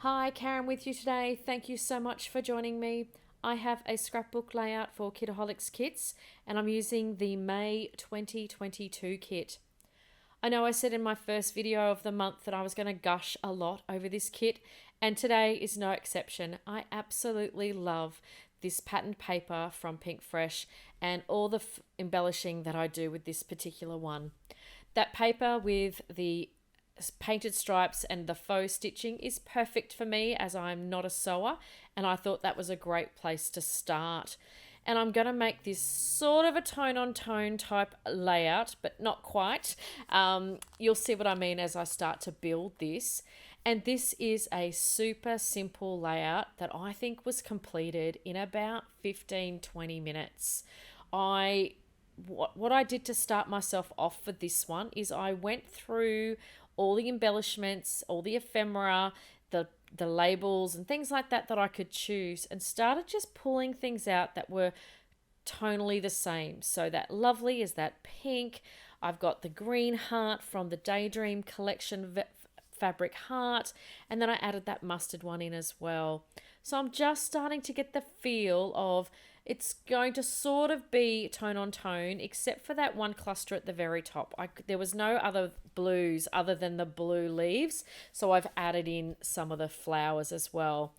Hi, Karen with you today. Thank you so much for joining me. I have a scrapbook layout for Kitaholic's kits and I'm using the May 2022 kit. I know I said in my first video of the month that I was going to gush a lot over this kit, and today is no exception. I absolutely love this patterned paper from Pink Fresh and all the embellishing that I do with this particular one. That paper with the painted stripes and the faux stitching is perfect for me as I'm not a sewer, and I thought that was a great place to start. And I'm going to make this sort of a tone on tone type layout, but not quite. You'll see what I mean as I start to build this. And this is a super simple layout that I think was completed in about 15-20 minutes. What I did to start myself off for this one is I went through all the embellishments, all the ephemera, the labels and things like that I could choose, and started just pulling things out that were tonally the same. So that lovely is that pink. I've got the green heart from the Daydream collection fabric heart, and then I added that mustard one in as well. So I'm just starting to get the feel of it's going to sort of be tone on tone, except for that one cluster at the very top. There was no other blues other than the blue leaves, so I've added in some of the flowers as well.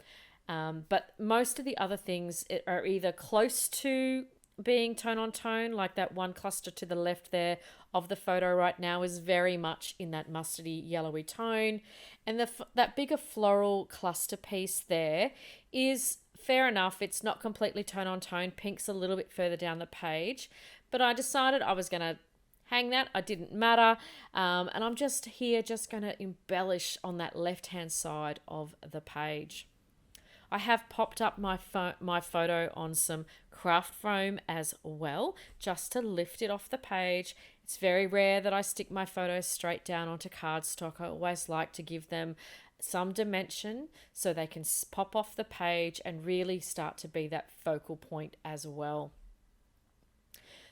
But most of the other things are either close to being tone on tone, like that one cluster to the left there of the photo right now is very much in that mustardy yellowy tone, and that bigger floral cluster piece there is fair enough. It's not completely tone on tone. Pink's a little bit further down the page, but I decided I was going to hang that. It didn't matter, and I'm just here just going to embellish on that left hand side of the page. I have popped up my photo on some craft foam as well, just to lift it off the page. It's very rare that I stick my photos straight down onto cardstock. I always like to give them some dimension so they can pop off the page and really start to be that focal point as well.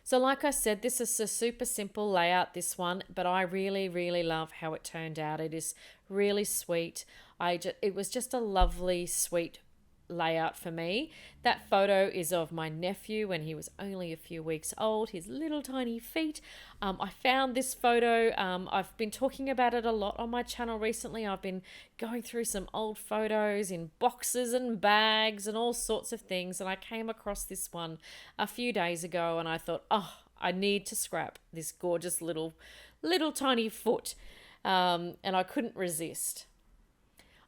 So like I said, this is a super simple layout, this one, but I really love how it turned out. It is really sweet. It was just a lovely, sweet layout for me. That photo is of my nephew when he was only a few weeks old, his little tiny feet. I found this photo. I've been talking about it a lot on my channel recently. I've been going through some old photos in boxes and bags and all sorts of things, and I came across this one a few days ago, and I thought, oh, I need to scrap this gorgeous little tiny foot, and I couldn't resist.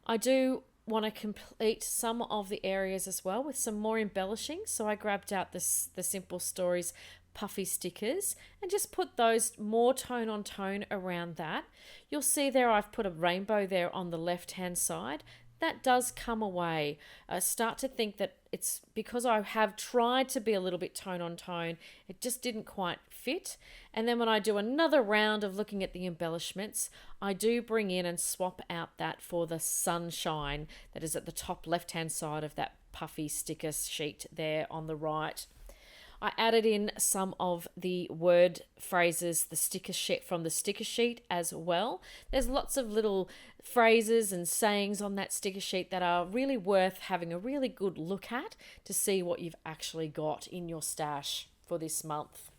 I do want to complete some of the areas as well with some more embellishing, so I grabbed out the Simple Stories puffy stickers and just put those more tone on tone around that. You'll see there I've put a rainbow there on the left hand side. That does come away. I start to think that it's because I have tried to be a little bit tone on tone, it just didn't quite fit. And then when I do another round of looking at the embellishments, I do bring in and swap out that for the sunshine that is at the top left hand side of that puffy sticker sheet there on the right. I added in some of the word phrases, the sticker sheet from the sticker sheet as well. There's lots of little phrases and sayings on that sticker sheet that are really worth having a really good look at to see what you've actually got in your stash for this month.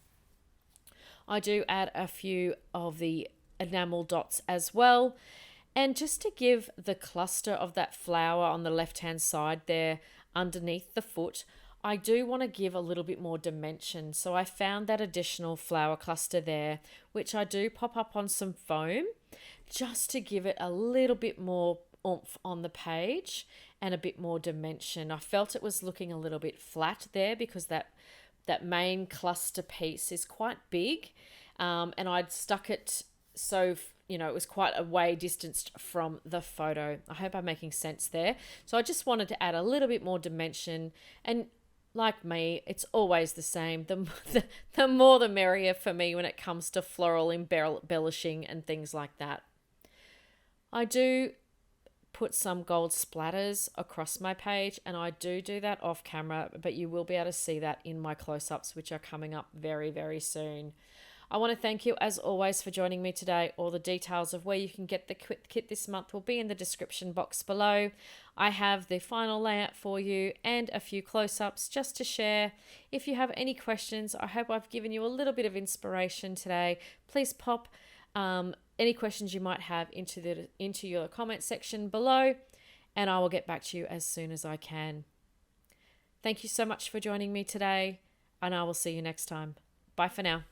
I do add a few of the enamel dots as well. And just to give the cluster of that flower on the left-hand side there underneath the foot, I do want to give a little bit more dimension. So I found that additional flower cluster there, which I do pop up on some foam just to give it a little bit more oomph on the page and a bit more dimension. I felt it was looking a little bit flat there because that main cluster piece is quite big, and I'd stuck it so it was quite a way distanced from the photo. I hope I'm making sense there. So I just wanted to add a little bit more dimension, and like me, it's always the same. The more the merrier for me when it comes to floral embellishing and things like that. I do put some gold splatters across my page, and I do that off camera, but you will be able to see that in my close-ups, which are coming up very soon. I want to thank you as always for joining me today. All the details of where you can get the kit this month will be in the description box below. I have the final layout for you and a few close-ups just to share. If you have any questions, I hope I've given you a little bit of inspiration today. Please pop any questions you might have into your comment section below, and I will get back to you as soon as I can. Thank you so much for joining me today, and I will see you next time. Bye for now.